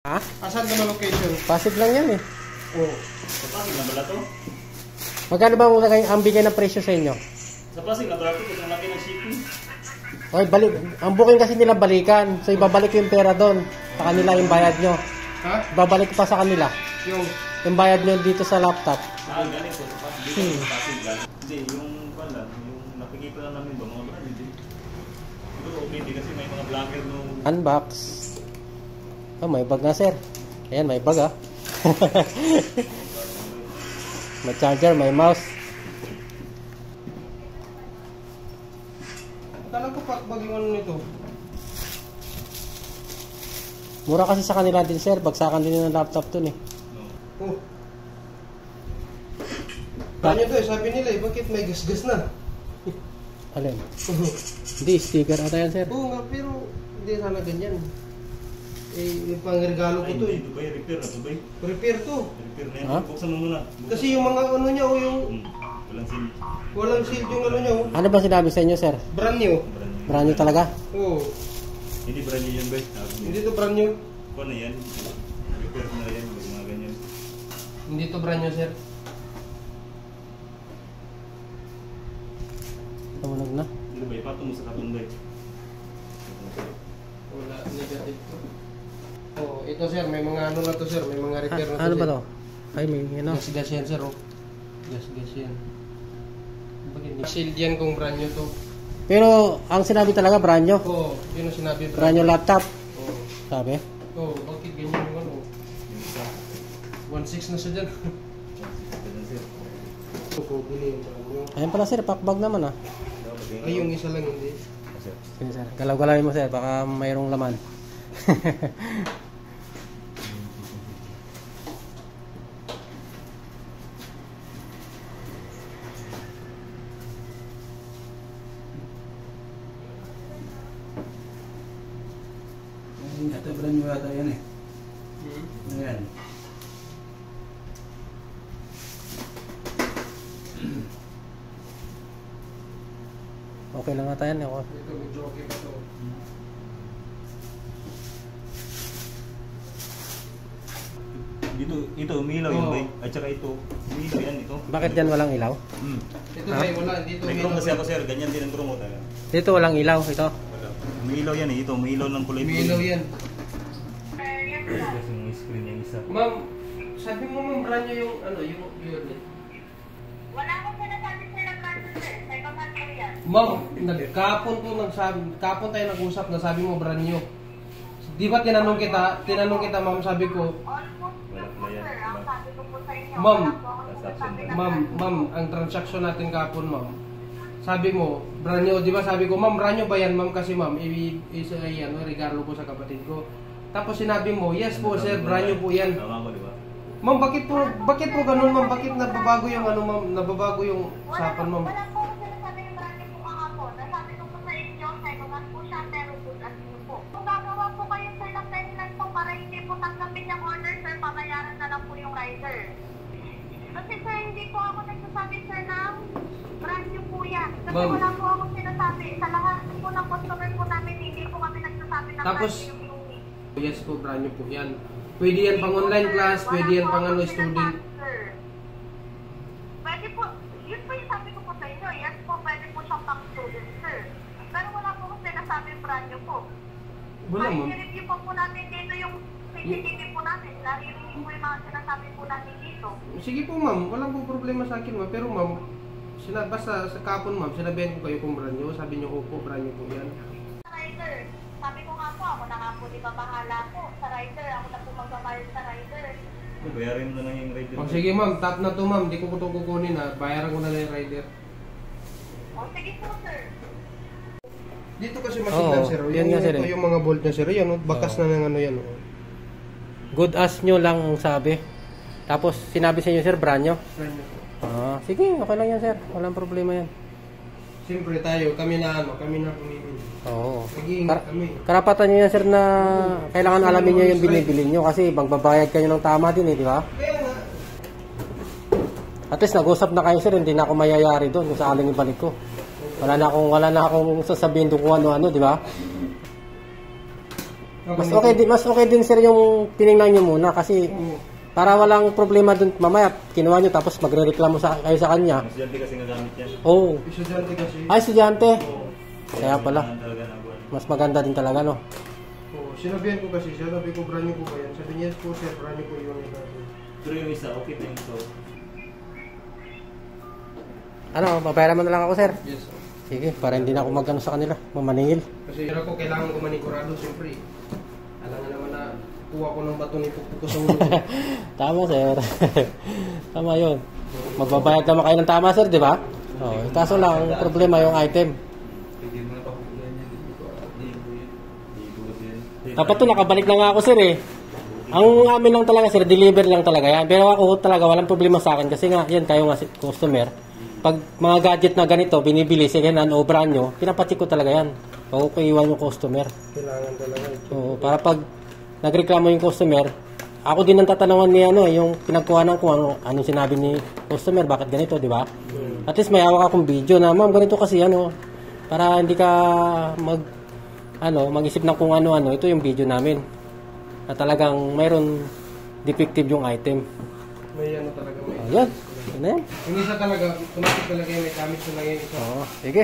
Ha? Asan naman location? Pasig lang yan eh. Oo. Sa Pasig na pala to? Magkano ba ang bigay ng presyo sa inyo? Sa Pasig na pala to, kasi laki ng shipping. Okay, balik. Ang booking kasi nila balikan. So ibabalik ko yung pera doon. Sa kanila yung bayad nyo. Ha? Ibabalik ko pa sa kanila. Yung bayad nyo dito sa laptop. Ganito. Sa Pasig. Dito sa Pasig galing. Hindi, yung pala, yung nakikita lang namin ba, mga brand, hindi. Pero okay, hindi kasi may mga vlogger nung... Unbox. Oh, may bag na sir. Ayan, may bag ah. May charger, may mouse. Akala ko pakbag yung ano nito. Mura kasi sa kanila din sir. Bagsakan din ng laptop dun eh. Oh. Paano to eh, sabi nila eh, bakit may gas-gas na? Alin? Hindi, sticker ata yan sir. Oo nga, pero hindi sana ganyan. Eh, yung pangregalo ko to eh. Dubai, repair na Dubai. Repair to. Repair na yan. Ha? Buksan mo muna. Kasi yung mga ano niya o yung Walang seal. walang seal yung ano niya o. Ano ba sinabi sa inyo sir? Brand new. Brand new. Brand new talaga? Oo. Hindi brand new yan, bay. Hindi to brand new. Ano yan? Repair na yan. Mga ganyan. Hindi to brand new sir. Tumunog na. Hindi ba? Ipatong mo sa katong, bay. Wala, negative to. Oh, ito sir, may mga ano na to sir, may mga repair na to. Ano sir. ba to? Ay, may ano. Gas-gas yan sir oh. Gas-gas yan. Bakit sealed yan kung brand new to? Pero ang sinabi talaga brand new. Oo, yun ang sinabi Brand new laptop. Oo. Sabi? Oo, bakit ganyan yung ano? Yung isa. 1.6 na siya dyan. Ganyan, sir. Opo, bili yung brand new. Ayan pala sir, packbag naman ah. Ay, yung isa lang hindi. Sige sir, galaw-galawin mo sir, baka mayroong laman. Ito brand new yata yan eh. Ayan. Okay lang ata yan. Ako. Ito, medyo okay pa to. Dito, ito, umilaw yun, Oo. bay. At saka ito, umilaw yan, ito. Bakit yan walang ilaw? Ito Ha? ba, wala, dito. May chrome kasi ako, sir. Ganyan din ang chrome mo talaga. Dito walang ilaw, ito. Wala. Umilaw yan eh. Ito, umilaw ng kulay. Umiilaw yan. Kasi yung screen yung isa. Ma'am, sabi mo ma'am, brand new yung ano, yung Wala akong sinasabi sir ng brand sir. Sa ibang kanto yan. Ma'am, kapon tayo nag-usap na sabi mo brand new. Di ba tinanong kita ma'am, sabi ko, Almost Wala po pala yan. sir. Ang sabi ko po sa inyo. Ma'am. Wala po akong sinasabi ng brand new. ma'am, ang transaction natin kapon ma'am. Sabi mo, brand new, di ba sabi ko, ma'am, brand new ba yan ma'am? Kasi ma'am, regalo ko sa kapatid ko. Tapos sinabi mo, yes po sir, brand new po yan. Tama mo, di ba? Ma'am, bakit po ganun ma'am? Bakit nababago yung ano ma'am? Nababago yung usapan ma'am? Wala po akong sinasabi ng brand new po kahapon. Nasabi ko po sa inyo, sa ibang po siya, pero good as new po. Kung gagawa po kayo sir ng timeline po para hindi po tanggapin yung order sir, pabayaran na lang po yung rider. Kasi sir, hindi po ako nagsasabi sir ng brand new po yan. Kasi Ma'am. wala po akong sinasabi. Sa lahat po ng customer po namin, hindi po kami nagsasabi ng Tapos, brand new po. yes po, brand new po yan. Pwede yan pang online class, pwede yan pang ano, student. Pwede po, yun po yung sabi ko po sa inyo, yes po, pwede po siyang pang student, sir. Pero wala po kung sinasabi brand new po. Wala ma'am. I-review po natin dito yung CCTV po natin, naririnig po yung mga sinasabi po natin dito. Sige po ma'am, walang po problema sa akin ma'am. Pero ma'am, basta sa kapon ma'am, sinabihan ko kayo kung brand new. Sabi niyo, opo, brand new po yan. Rider, sabi ko nga po, ako na nga po, di ba bahala po sa rider, ako na po magbabayad sa rider. Bayarin mo na lang yung rider. O sige ma'am, tap na to ma'am, di ko po ito kukunin ha. Bayaran ko na lang yung rider. O sige po, sir. Dito kasi masiglan Oo, sir. yan nga, sir, eh. Yung mga bolt na sir, yan, bakas na ng ano yan. Good as nyo lang ang sabi. Tapos sinabi sa inyo sir, brand new. Brand new po. Ah, sige, okay lang yan sir. Walang problema yan. Siyempre tayo, kami na kumimili. Oo. Nag-iingat kami. Karapatan nyo yan sir na kailangan alamin nyo yung binibili nyo kasi magbabayad kayo ng tama din eh, di ba? Kaya nga, At least nag-usap na kayo sir, hindi na ako mayayari doon kung saan ibalik ko. Wala na akong sasabihin doon kung ano-ano, di ba? Mas okay din sir yung tiningnan nyo muna kasi Oo. para walang problema dun mamaya kinuha nyo tapos magrereklamo kayo sa kanya. Mas dyan kasi nagamit yan. Oo. Estudyante kasi. Ay, estudyante. Kaya pala. Talaga nagawa. Mas maganda din talaga, no? Oo. Sinabihan ko kasi siya, sabi ko brand new po ba yan? Sabi niya, yes po sir, brand new po yung ito. Pero yung isa, okay pa yung so. Ano, babayaran mo na lang ako, sir. Yes sir. Sige, para hindi na ako magano sa kanila, mamaningil. Kasi ako kailangan ko manigurado siyempre. Alam nga naman na kuha ko ng bato ni Pukpuk ko sa ulo. Tama, sir. Tama yun. Magbabayad naman kayo ng tama, sir, di ba? Oh, kaso lang, ang problema yung item. Pwede mo na pakukulan niya dito. Ligo din. Dapat to, nakabalik na nga ako, sir, eh. Ang amin lang talaga, sir, deliver lang talaga yan. Pero ako talaga, walang problema sa akin. Kasi nga, yan, kayo nga, customer. Pag mga gadget na ganito, binibili, second hand o brand nyo, pinapacheck ko talaga yan. Huwag ko iwan yung customer. Kailangan talaga. So, para pag nagreklamo yung customer, ako din ang tatanungan ni yung pinagkuhanan ko, anong sinabi ni customer, bakit ganito, di ba? At least may hawak akong video na, ma'am, ganito kasi, para hindi ka mag-isip ng kung ano-ano, ito yung video namin. Na talagang mayroon defective yung item. May ano talaga. May Yan. Yan na yan. Yung isa talaga, automatic talaga yung may damage na lang yung isa. Oo. Sige.